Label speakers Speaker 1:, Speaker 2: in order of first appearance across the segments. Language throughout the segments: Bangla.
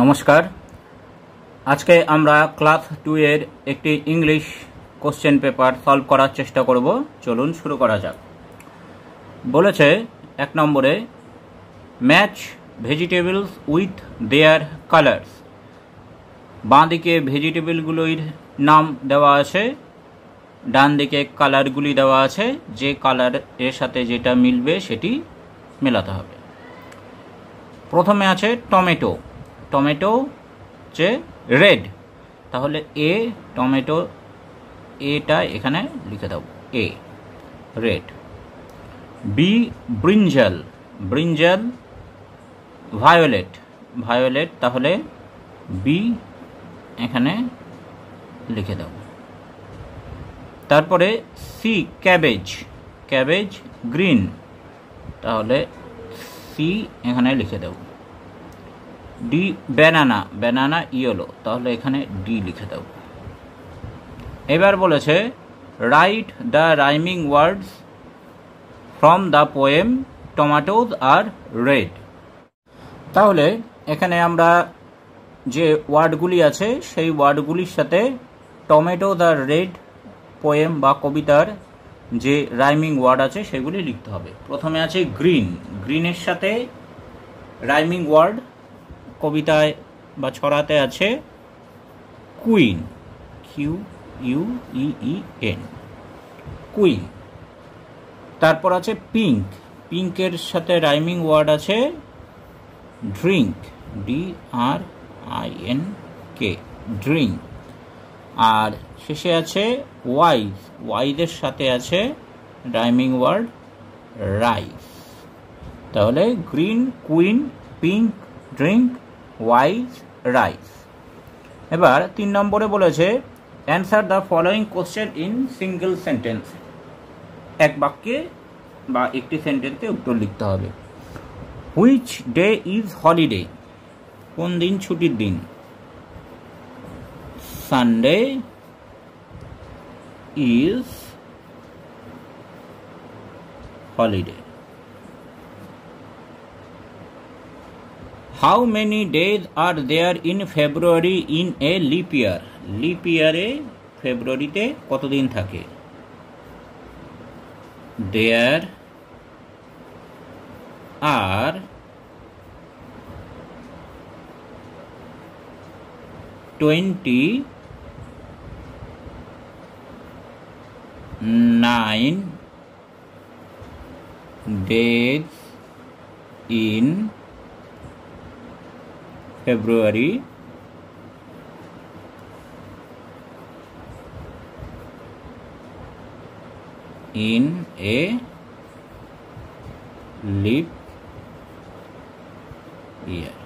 Speaker 1: নমস্কার। আজকে আমরা ক্লাস 2 এর একটি ইংলিশ কোশ্চেন পেপার সলভ করার চেষ্টা করব। চলুন শুরু করা যাক। বলেছে 1 নম্বরে match vegetables with their colours. বাঁ দিকে ভেজিটেবলগুলির নাম দেওয়া আছে, ডান দিকে কালারগুলি দেওয়া আছে, যে কালার এর সাথে যেটা মিলবে সেটি মেলাতে হবে। প্রথমে আছে টমেটো। টমেটো হচ্ছে রেড, তাহলে এ টমেটো এটা এখানে লিখে দাও, A red. B brinjal, brinjal violet, violet, তাহলে বি এখানে লিখে দাও। তারপরে সি ক্যাবেজ, ক্যাবেজ গ্রিন, তাহলে সি এখানে লিখে দাও। ডি ব্যানানা, ব্যানানা ইয়েলো, তাহলে এখানে ডি লিখে দাও। এবার বলেছে write the rhyming words from the poem tomatoes আর রেড। তাহলে এখানে আমরা যে ওয়ার্ডগুলি আছে সেই ওয়ার্ডগুলির সাথে টমেটোজ আর রেড পোয়েম বা কবিতার যে রাইমিং ওয়ার্ড আছে সেগুলি লিখতে হবে। প্রথমে আছে গ্রিন, গ্রিনের সাথে রাইমিং ওয়ার্ড কবিতায় বা ছড়াতে আছে queen, Q U E E N, queen. তারপর আছে পিঙ্ক, পিঙ্কের সাথে রাইমিং ওয়ার্ড আছে drink, D R I N K, drink. আর শেষে আছে ওয়াইজ, ওয়াইজের সাথে আছে রাইমিং ওয়ার্ড রাইস। তাহলে green, queen, pink, drink, wise, rice. এবার 3 নম্বরে বলেছে answer the following question in single sentence. এক বাক্যে বা একটি সেন্টেন্সে উত্তর লিখতে হবে। হুইচ ডে ইজ হলিডে, কোন দিন ছুটির দিন? Sunday is holiday. How many days are there in February in a leap year? Leap year এ ফেব্রুয়ারিতে কত দিন থাকে? There are 29 days in February in a leap year.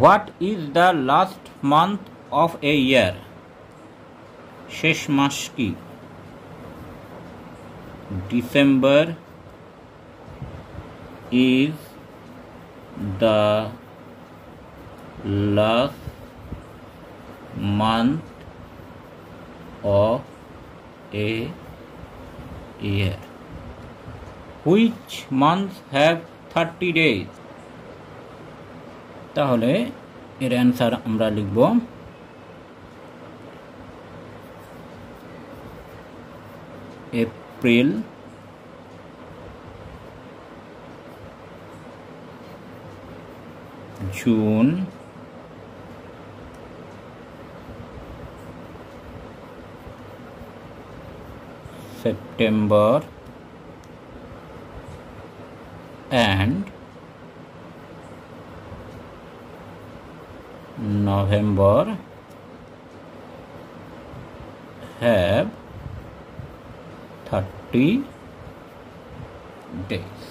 Speaker 1: What is the last month of a year? শেষ মাস কি? December is the last month of a year. Which months have 30 days? তাহলে এর অ্যান্সার আমরা লিখব April, June, September and November have 30 days.